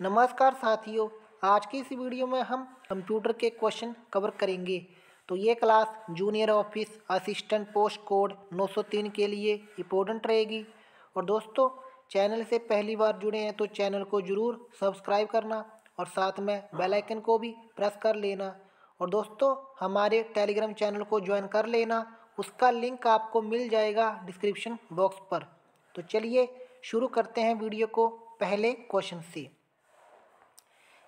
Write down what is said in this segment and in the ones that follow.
नमस्कार साथियों, आज की इस वीडियो में हम कंप्यूटर के क्वेश्चन कवर करेंगे। तो ये class junior office assistant post code 903 के लिए इम्पोर्टेंट रहेगी। और दोस्तों, चैनल से पहली बार जुड़े हैं तो चैनल को ज़रूर सब्सक्राइब करना और साथ में बेल आइकन को भी प्रेस कर लेना। और दोस्तों, हमारे टेलीग्राम चैनल को ज्वाइन कर लेना, उसका लिंक आपको मिल जाएगा डिस्क्रिप्शन बॉक्स पर। तो चलिए शुरू करते हैं वीडियो को पहले क्वेश्चन से।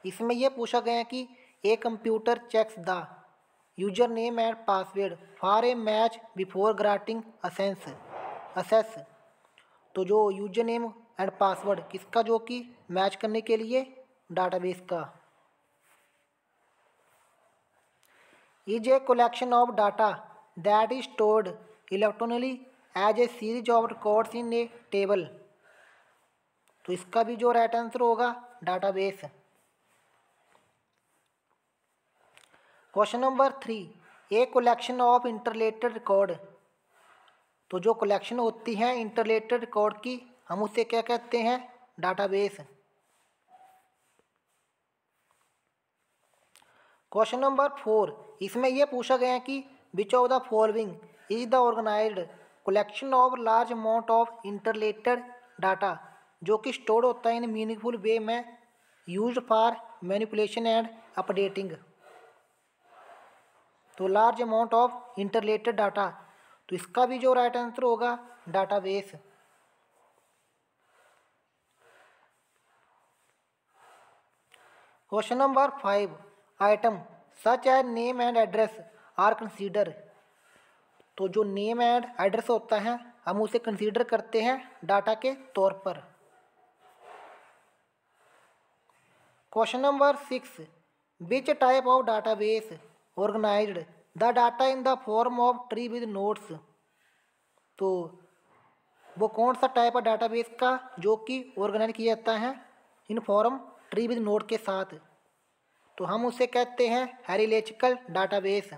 इसमें यह पूछा गया कि a computer checks the user name and password for a match before granting access. तो जो यूजर नेम एंड पासवर्ड किसका, जो कि मैच करने के लिए डाटाबेस का। Is a collection of data that is stored electronically as a series of records in a table. तो इसका भी जो राइट आंसर होगा database. Question number 3, a collection of interrelated record. तो जो कलेक्शन होती है इंटरलेटेड रिकॉर्ड की, हम उसे क्या कहते हैं, डाटाबेस। क्वेश्चन नंबर 4, इसमें यह पूछा गया कि which of the following is the organised collection of large amount of interrelated data, जो कि स्टोर होता है इन मीनिंगफुल वे में used for manipulation and updating. तो large amount of interrelated data, तो इसका भी जो राइट आंसर होगा database. Question number 5, item such as name and address are consider. तो जो नेम एंड एड्रेस होता है, हम उसे कंसीडर करते हैं डाटा के तौर पर। Question number 6, which type of database organised the data in the form of tree with nodes. तो वो कौन सा टाइप है डाटाबेस का जो कि ऑर्गेनाइज किया जाता है in form tree with node के साथ। तो हम उसे कहते हैं हेरिलेजिकल डाटाबेस।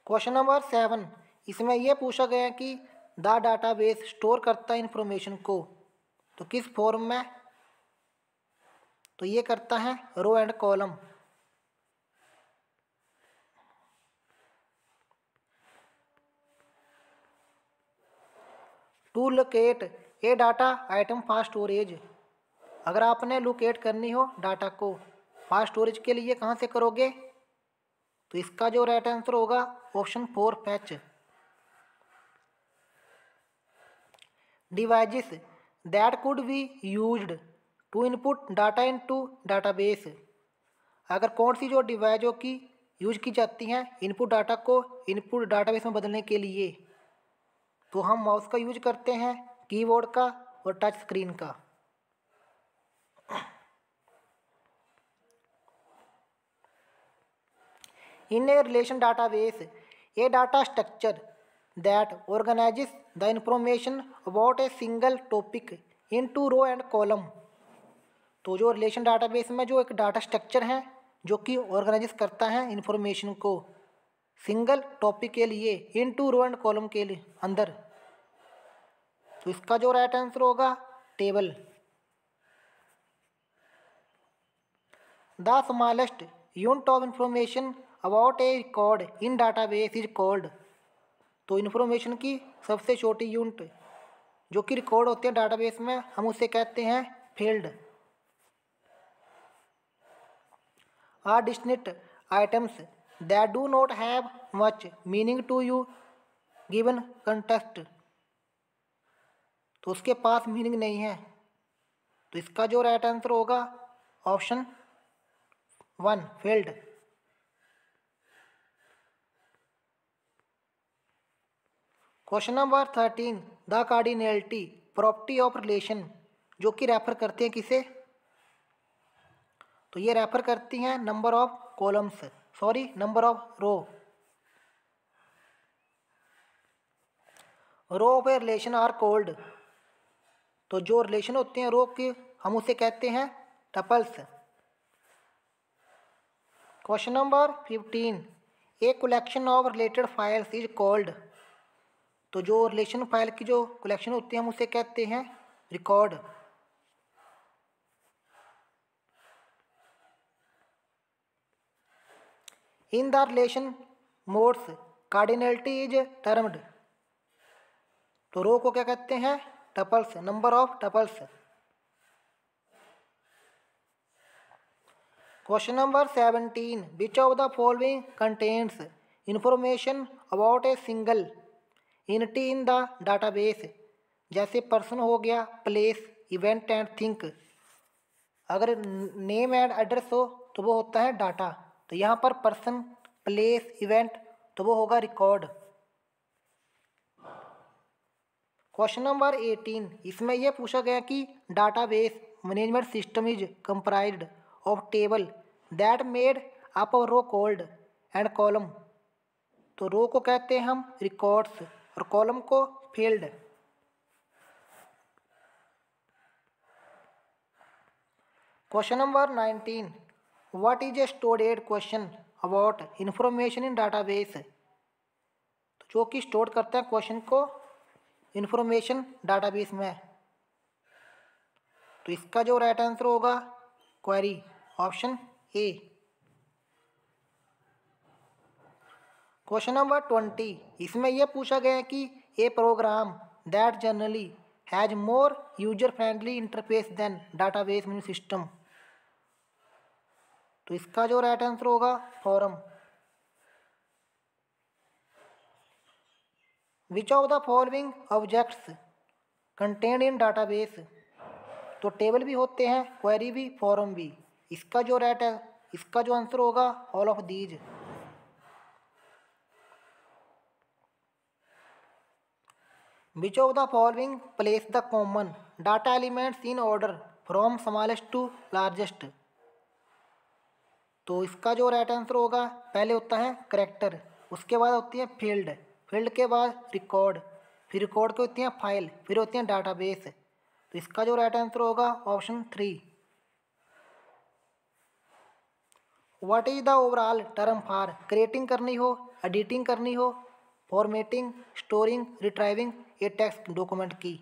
क्वेश्चन नंबर 7, इसमें यह पूछा गया कि द डाटाबेस स्टोर करता है इंफॉर्मेशन को, तो किस फॉर्म में। तो ये करता है row and column. To locate a data item for storage. अगर आपने लोकेट करनी हो डाटा को फॉर स्टोरेज के लिए, कहाँ से करोगे। तो इसका जो राइट आंसर होगा option 4 fetch. Devices that could be used to input data into database. अगर कौन सी जो डिवाइसों की यूज की जाती हैं इनपुट डाटा को इनपुट डाटाबेस में बदलने के लिए, तो हम माउस का यूज करते हैं, कीबोर्ड का और टच स्क्रीन का। In a relation database a data structure that organises the information about a single topic into row and column. तो जो रिलेशन डाटाबेस में जो एक डाटा स्ट्रक्चर है जो कि ऑर्गेनाइज करता है इंफॉर्मेशन को सिंगल टॉपिक के लिए इनटू रो एंड कॉलम के लिए अंदर। तो इसका जो राइट आंसर होगा table. The smallest unit of information about A record in database is called. तो इन्फॉर्मेशन की सबसे छोटी यूनिट जो कि रिकॉर्ड होते हैं डाटाबेस में, हम उसे कहते हैं field. Are distinct items that do not have much meaning to you given context. तो उसके पास मीनिंग नहीं है, तो इसका जो राइट आंसर होगा option 1 field. Question number 13, the cardinality property of relation, जो कि रेफर करते हैं किसे। तो ये रेफर करती हैं number of columns, number of row. Row of a relation are called. तो जो रिलेशन होते हैं रो के, हम उसे कहते हैं tuples. Question number 15, A collection of related files is called. तो जो रिलेशन फाइल की जो कलेक्शन होती है हम उसे कहते हैं record. In the relation modes cardinality is termed. तो रो को क्या कहते हैं? Tuples, number of tuples. Question number 17, which of the following contains information about a single entity in the database. जैसे पर्सन हो गया, प्लेस, इवेंट एंड थिंक। अगर name and address हो तो वो होता है डाटा। तो यहाँ पर पर्सन, प्लेस, इवेंट, तो वो होगा रिकॉर्ड। क्वेश्चन नंबर 18, इसमें यह पूछा गया कि database management system is comprised of table that made up row called and column. तो रो को कहते हैं हम रिकॉर्ड्स और कॉलम को field. Question number 19, what is a storeyed question about information in database. तो जो कि स्टोर करते हैं क्वेश्चन को इंफॉर्मेशन डाटाबेस में। तो इसका जो राइट आंसर होगा query, option A. Question number 20, इसमें यह पूछा गया है कि a program that generally has more user friendly interface than database management system. तो इसका जो राइट आंसर होगा form. Which of the following objects contained in database. तो टेबल भी होते हैं, क्वेरी भी, फॉर्म भी। इसका जो आंसर होगा all of these. Which of the following place the common data elements in order from smallest to largest. तो इसका जो राइट आंसर होगा, पहले होता है करेक्टर, उसके बाद होती है फील्ड, फील्ड के बाद रिकॉर्ड, फिर रिकॉर्ड के होती हैं फाइल, फिर होती हैं डाटाबेस। तो इसका जो राइट आंसर होगा option 3। What is the overall term for creating करनी हो, एडिटिंग करनी हो, फॉर्मेटिंग, स्टोरिंग, रिट्राइविंग ए टेक्स्ट डॉक्यूमेंट की।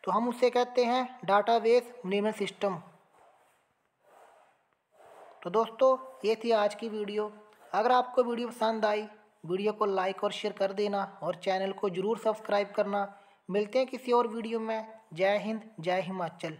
तो हम उसे कहते हैं डाटाबेस मैनेजमेंट सिस्टम। तो दोस्तों ये थी आज की वीडियो। अगर आपको वीडियो पसंद आई, वीडियो को लाइक और शेयर कर देना और चैनल को ज़रूर सब्सक्राइब करना। मिलते हैं किसी और वीडियो में। जय हिंद, जय हिमाचल।